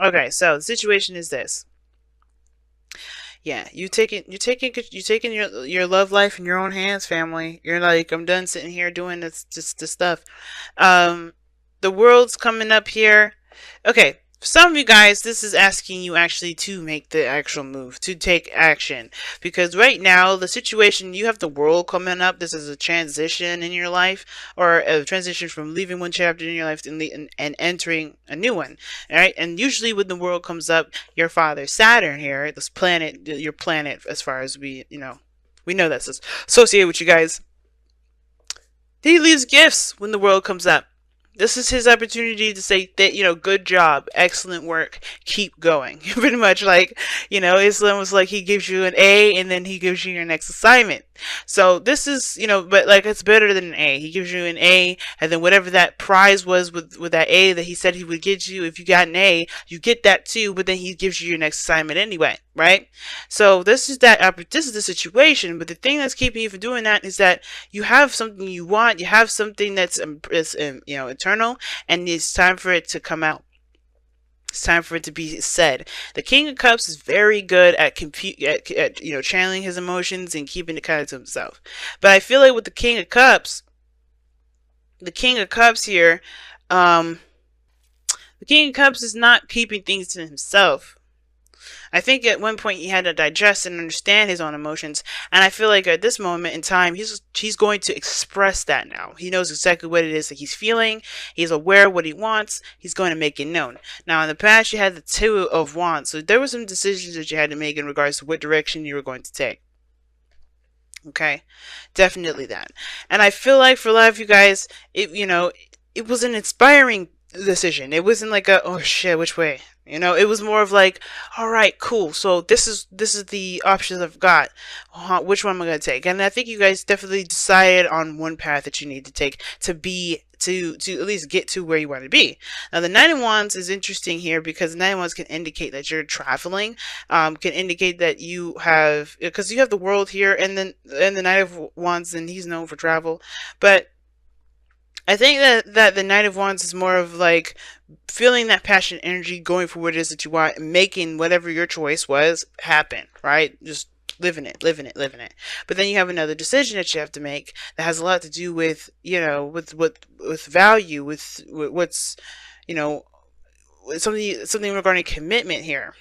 Okay, so the situation is this. Yeah, you taking your love life in your own hands, family. You're like, I'm done sitting here doing this stuff. Um, the world's coming up here. Okay, for some of you guys, this is asking you actually to make the actual move, to take action. Because right now, the situation, you have the world coming up. This is a transition in your life, or a transition from leaving one chapter in your life and entering a new one. All right, and usually when the world comes up, your father Saturn here, this planet, your planet, as far as we know that's associated with you guys. He leaves gifts when the world comes up. This is his opportunity to say that, good job, excellent work, keep going. Pretty much like, Islam was like he gives you an A and then he gives you your next assignment. So this is, but like it's better than an A. He gives you an A and then whatever that prize was with that A that he said he would get you, if you got an A, you get that too, but then he gives you your next assignment anyway, right? So this is the situation, but the thing that's keeping you from doing that is that you have something you want, you have something that's eternal, and it's time for it to come out. It's time for it to be said. The King of Cups is very good at channeling his emotions and keeping it kind of to himself. But I feel like with the King of Cups here, um, the King of Cups is not keeping things to himself. I think at one point he had to digest and understand his own emotions, and I feel like at this moment in time, he's going to express that now. He knows exactly what it is that he's feeling. He's aware of what he wants. He's going to make it known. Now, in the past, you had the Two of Wands, so there were some decisions that you had to make in regards to what direction you were going to take. Okay, definitely that. And I feel like for a lot of you guys, it was an inspiring decision. It wasn't like a, oh shit, which way? It was more of like, all right, cool. So this is the options I've got. Which one am I gonna take? And I think you guys definitely decided on one path that you need to take to at least get to where you want to be. Now the Nine of Wands is interesting here because the Nine of Wands can indicate that you're traveling, can indicate that you have, because you have the World here, and the Knight of Wands, and he's known for travel, but I think that the Knight of Wands is more of like feeling that passion energy, going for what it is that you want, and making whatever your choice was happen, right? Just living it, living it, living it. But then you have another decision that you have to make that has a lot to do with, with value, with what's, you know, something regarding commitment here.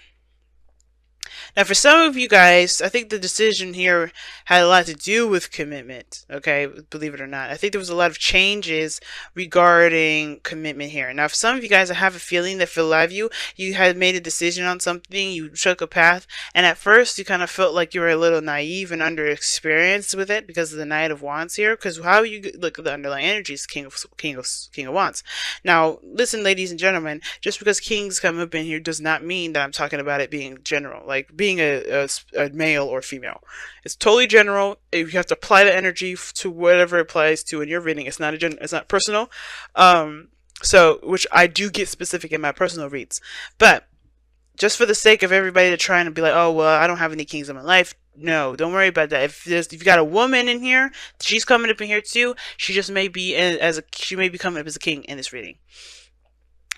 Now, for some of you guys, I think the decision here had a lot to do with commitment, okay? Believe it or not. I think there was a lot of changes regarding commitment here. Now, for some of you guys, I have a feeling that for a lot of you, you had made a decision on something, you took a path, and at first you kind of felt like you were a little naive and underexperienced with it because of the Knight of Wands here, because how you look at the underlying energies, King of Wands. Now, listen, ladies and gentlemen, just because kings come up in here does not mean that I'm talking about it being general, like being a male or female. It's totally general. You have to apply the energy to whatever it applies to in your reading. It's not personal. So, which I do get specific in my personal reads, but just for the sake of everybody to try and be like, oh well, I don't have any kings in my life. No, don't worry about that. If you got a woman in here, she's coming up in here too. She just may be she may be coming up as a king in this reading.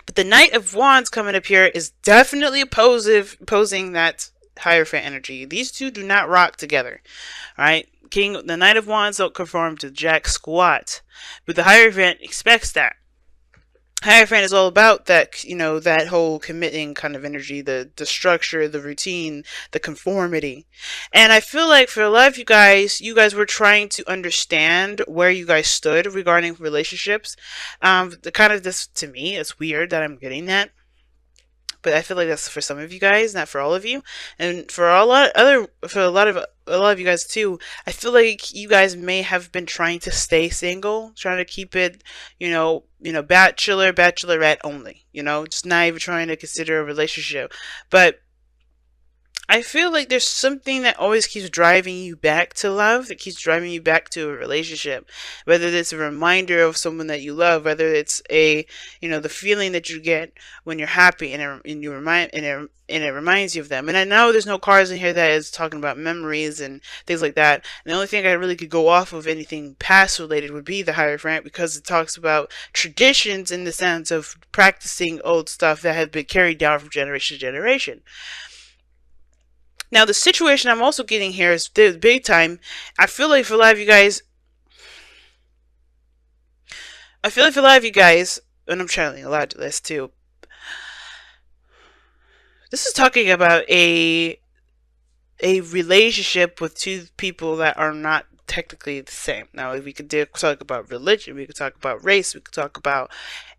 But the Knight of Wands coming up here is definitely opposing that Hierophant energy. These two do not rock together. Alright? The Knight of Wands don't conform to jack squat. But the Hierophant expects that. Hierophant is all about that, that whole committing kind of energy, the structure, the routine, the conformity. And I feel like for a lot of you guys were trying to understand where you guys stood regarding relationships. The kind of this, to me, it's weird that I'm getting that. But I feel like that's for some of you guys, not for all of you, and for a lot of you guys too. I feel like you guys may have been trying to stay single, trying to keep it, bachelor, bachelorette only. Just not even trying to consider a relationship. But I feel like there's something that always keeps driving you back to love, that keeps driving you back to a relationship. Whether it's a reminder of someone that you love, whether it's the feeling that you get when you're happy and it reminds you of them. And I know there's no cards in here that is talking about memories and things like that. And the only thing I really could go off of anything past related would be the Hierophant, because it talks about traditions in the sense of practicing old stuff that has been carried down from generation to generation. Now, the situation I'm also getting here is big time. I feel like for a lot of you guys, and I'm channeling a lot to this too. This is talking about a relationship with two people that are not technically the same. Now, we could talk about religion, we could talk about race, we could talk about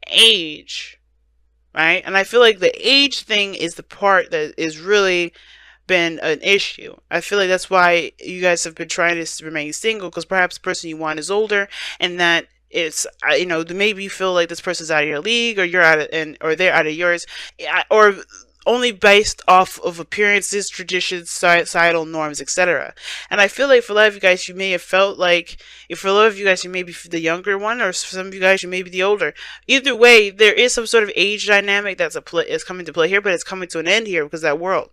age, right? And I feel like the age thing is the part that is really been an issue. I feel like that's why you guys have been trying to remain single, because perhaps the person you want is older, and that it's maybe you feel like this person's out of your league, or you're or they're out of yours, or only based off of appearances, traditions, societal norms, etc. And I feel like for a lot of you guys, you may have felt like, if for a lot of you guys, you may be the younger one, or for some of you guys, you may be the older. Either way, there is some sort of age dynamic is coming to play here, but it's coming to an end here because of that world.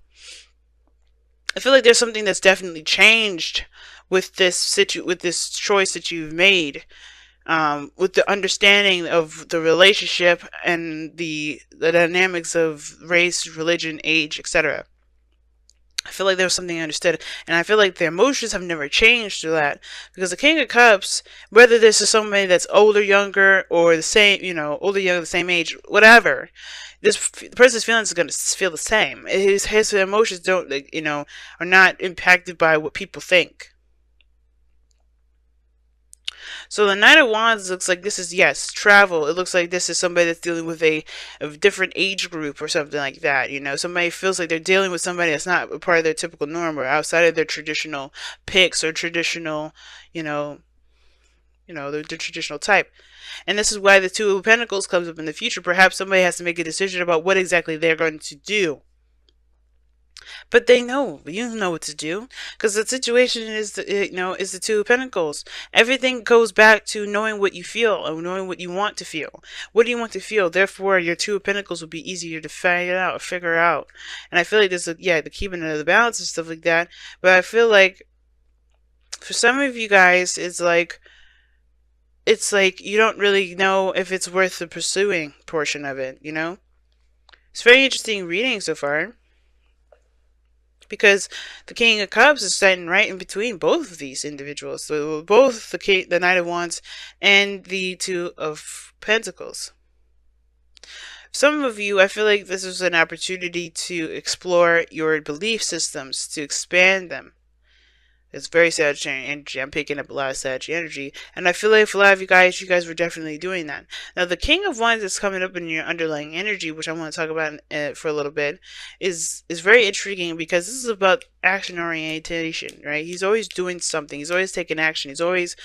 I feel like there's something that's definitely changed with this choice that you've made, with the understanding of the relationship and the dynamics of race, religion, age, etc. I feel like there was something understood, and I feel like the emotions have never changed through that, because the King of Cups, whether this is somebody that's older, younger, or the same, older, younger, the same age, whatever, the person's feelings are going to feel the same. His emotions are not impacted by what people think. So the Knight of Wands looks like this is, yes, travel. It looks like this is somebody that's dealing with a different age group or something like that. Somebody feels like they're dealing with somebody that's not a part of their typical norm, or outside of their traditional picks or traditional, their traditional type. And this is why the Two of Pentacles comes up in the future. Perhaps somebody has to make a decision about what exactly they're going to do. But they know, you know what to do, because the situation is the Two of Pentacles. Everything goes back to knowing what you feel and knowing what you want to feel. What do you want to feel? Therefore, your Two of Pentacles will be easier to figure out. And I feel like there's the keeping of the balance and stuff like that. But I feel like for some of you guys, it's like you don't really know if it's worth the pursuing portion of it, It's very interesting reading so far, because the King of Cups is standing right in between both of these individuals. So both the Knight of Wands and the Two of Pentacles. Some of you, I feel like this is an opportunity to explore your belief systems, to expand them. It's very Sagittarian energy. I'm picking up a lot of Sagittarian energy. And I feel like for a lot of you guys were definitely doing that. Now, the King of Wands is coming up in your underlying energy, which I want to talk about for a little bit, is very intriguing, because this is about action orientation, right? He's always doing something. He's always taking action. He's always,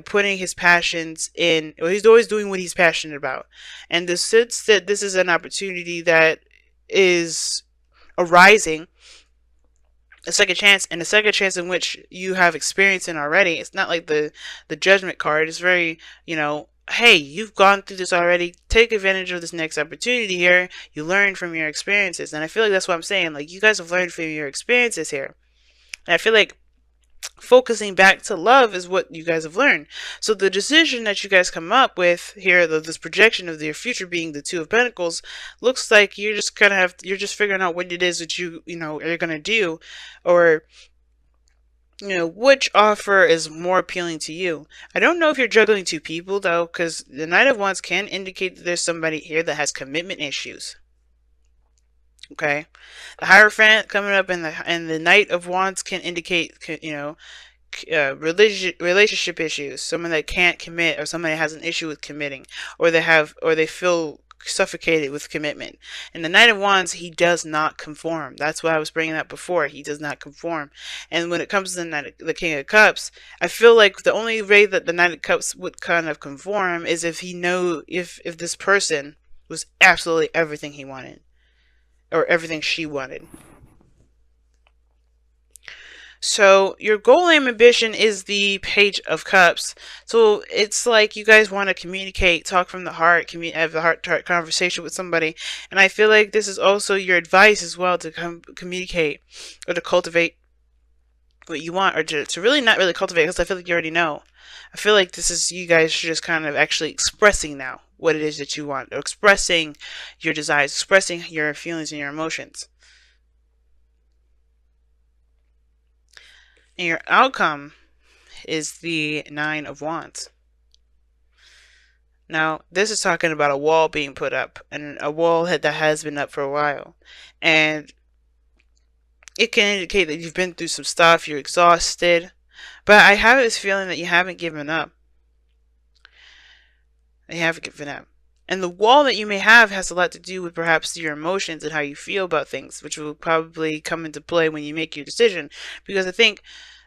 putting his passions in. He's always doing what he's passionate about. And the sense that this is an opportunity that is arising, a second chance, and a second chance in which you have experience in already. It's not like the Judgment card. It's very, hey, you've gone through this already. Take advantage of this next opportunity here. You learn from your experiences. And I feel like that's what I'm saying. Like, you guys have learned from your experiences here. And I feel like focusing back to love is what you guys have learned. So the decision that you guys come up with here, this projection of your future being the Two of Pentacles, looks like you're just figuring out what it is that you're gonna do, or which offer is more appealing to you. I don't know if you're juggling two people though, because the Knight of Wands can indicate that there's somebody here that has commitment issues. Okay, the Hierophant coming up and the Knight of Wands can indicate, relationship issues. Someone that can't commit, or somebody that has an issue with committing, or they feel suffocated with commitment. And the Knight of Wands, he does not conform. That's why I was bringing up before. He does not conform. And when it comes to the King of Cups, I feel like the only way that the Knight of Cups would kind of conform is if if this person was absolutely everything he wanted, or everything she wanted. So your goal and ambition is the Page of Cups. So it's like you guys want to communicate, talk from the heart, have a heart-to-heart conversation with somebody. And I feel like this is also your advice as well to communicate or to cultivate what you want, or to really not really cultivate, because I feel like you already know. I feel like this is you guys just kind of actually expressing now what it is that you want, or expressing your desires, expressing your feelings and your emotions. And your outcome is the Nine of Wands. Now, this is talking about a wall being put up, and a wall that has been up for a while. And it can indicate that you've been through some stuff, you're exhausted. But I have this feeling that you haven't given up. You haven't given up. And the wall that you may have has a lot to do with perhaps your emotions and how you feel about things, which will probably come into play when you make your decision. Because I think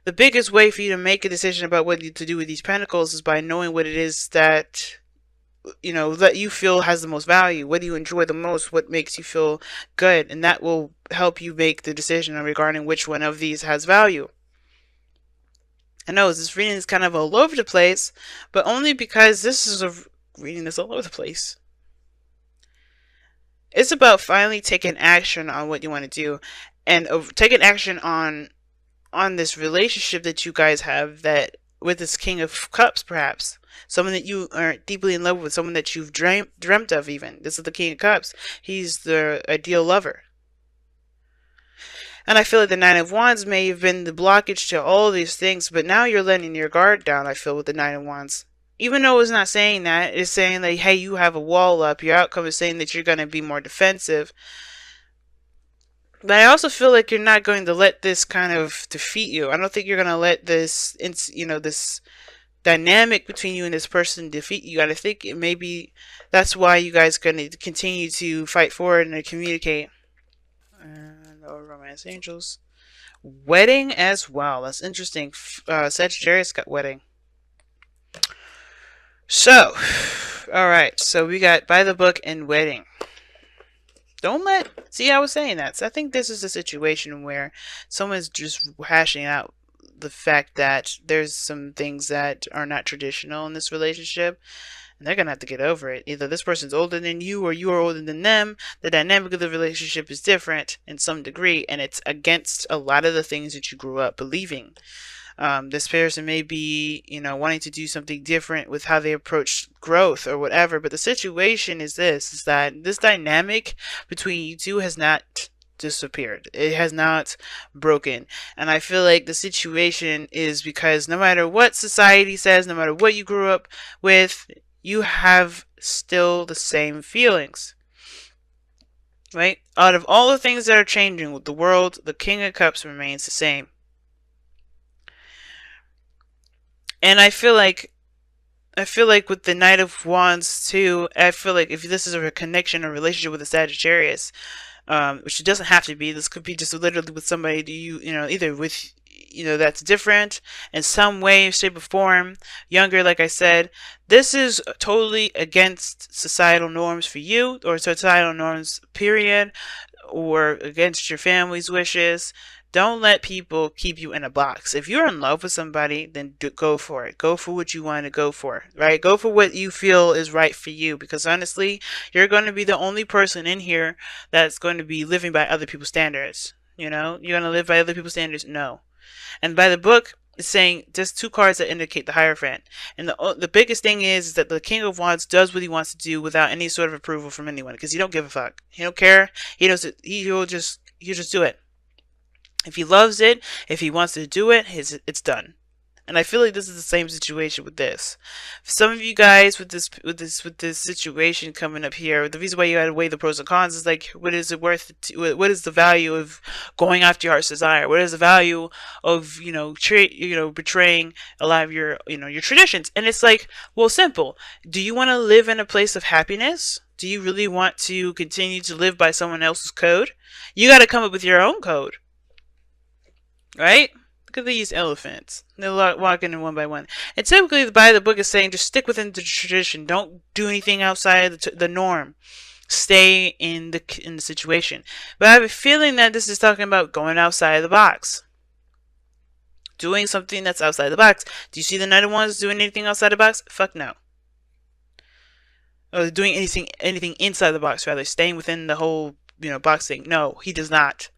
the biggest way for you to make a decision about what to do with these pentacles is by knowing what it is that, you know, that you feel has the most value. What do you enjoy the most? What makes you feel good? And that will help you make the decision regarding which one of these has value. I know this reading is kind of all over the place, but only because this is a reading that's all over the place. It's about finally taking action on what you want to do, and taking action on this relationship that you guys have, that with this King of Cups, perhaps someone that you are deeply in love with, someone that you've dreamt of. Even this is the King of Cups. He's the ideal lover. And I feel like the Nine of Wands may have been the blockage to all these things, but now you're letting your guard down, I feel, with the Nine of Wands. Even though it's not saying that, it's saying that, hey, you have a wall up. Your outcome is saying that you're going to be more defensive. But I also feel like you're not going to let this kind of defeat you. I don't think you're going to let this, you know, this dynamic between you and this person defeat you. I think it maybe that's why you guys are going to continue to fight forward and communicate. And no romance angels. Wedding as well. That's interesting. Sagittarius got wedding. So, alright. So we got by the book and wedding. Don't let... See, I was saying that. So I think this is a situation where someone's just hashing out the fact that there's some things that are not traditional in this relationship. And they're going to have to get over it. Either this person's older than you or you are older than them. The dynamic of the relationship is different in some degree. And it's against a lot of the things that you grew up believing. This person may be, you know, wanting to do something different with how they approach growth or whatever. But the situation is this, is that this dynamic between you two has not disappeared. It has not broken. And I feel like the situation is because no matter what society says, no matter what you grew up with, you have still the same feelings. Right? Out of all the things that are changing with the world, the King of Cups remains the same. And I feel like with the Knight of Wands too, I feel like if this is a connection or relationship with a Sagittarius, which it doesn't have to be, this could be just literally with somebody you know, either with, you know, that's different in some way, shape, or form, younger, like I said. This is totally against societal norms for you, or societal norms, period, or against your family's wishes. Don't let people keep you in a box. If you're in love with somebody, then go for it. Go for what you want to go for, right? Go for what you feel is right for you, because honestly, you're going to be the only person in here that's going to be living by other people's standards. You know, you're going to live by other people's standards? No. And by the book, it's saying just two cards that indicate the Hierophant. And the biggest thing is that the King of Wands does what he wants to do without any sort of approval from anyone, because he don't give a fuck. He don't care. He'll just do it. If he loves it, if he wants to do it, it's done. And I feel like this is the same situation with this. For some of you guys with this situation coming up here, the reason why you had to weigh the pros and cons is like, what is it worth? What is the value of going after your heart's desire? What is the value of, you know, betraying a lot of your, you know, your traditions? And it's like, well, simple. Do you want to live in a place of happiness? Do you really want to continue to live by someone else's code? You got to come up with your own code. Right? Look at these elephants. They're walking in one by one. And typically, by the book is saying, just stick within the tradition. Don't do anything outside the norm. Stay in the situation. But I have a feeling that this is talking about going outside the box. doing something that's outside the box. Do you see the Knight of Wands doing anything outside the box? Fuck no. Or doing anything inside the box, rather, staying within the whole, box thing. No, he does not.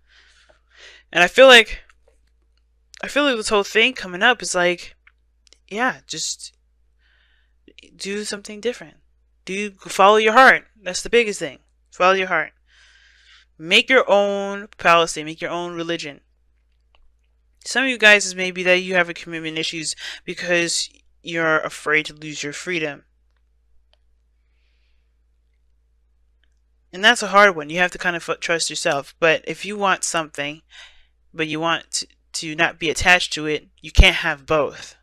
And I feel like this whole thing coming up is like, yeah, just do something different. Follow your heart. That's the biggest thing. Follow your heart. Make your own policy. Make your own religion. Some of you guys is maybe that you have a commitment issues because you're afraid to lose your freedom. And that's a hard one. You have to kind of trust yourself. But if you want something, but you want to not be attached to it, you can't have both.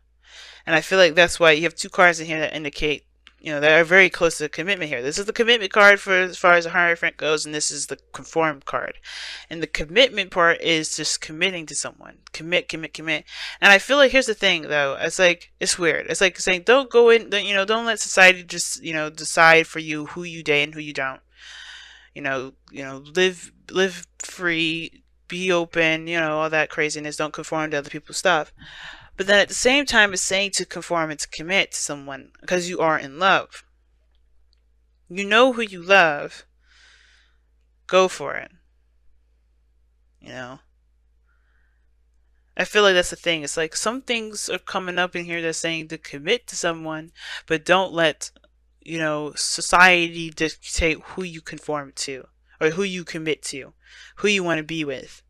And I feel like that's why you have two cards in here that indicate, that are very close to commitment here. This is the commitment card for as far as the Hierophant goes, and this is the conform card. And the commitment part is just committing to someone. Commit. And I feel like here's the thing, though. It's weird. It's like saying don't go in, don't let society just, decide for you who you date and who you don't. Live free, be open, all that craziness. Don't conform to other people's stuff. But then at the same time, it's saying to conform and to commit to someone because you are in love. You know who you love. Go for it. I feel like that's the thing. It's like some things are coming up in here that's saying to commit to someone, but don't let, society dictate who you conform to or who you commit to, who you want to be with.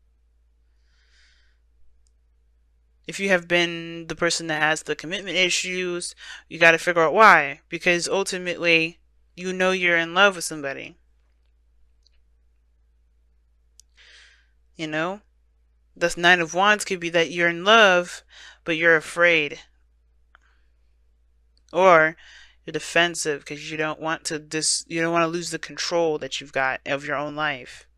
If you have been the person that has the commitment issues, you got to figure out why. Because ultimately, you're in love with somebody. The Nine of Wands could be that you're in love, but you're afraid. Or you're defensive because you don't want to lose the control that you've got of your own life.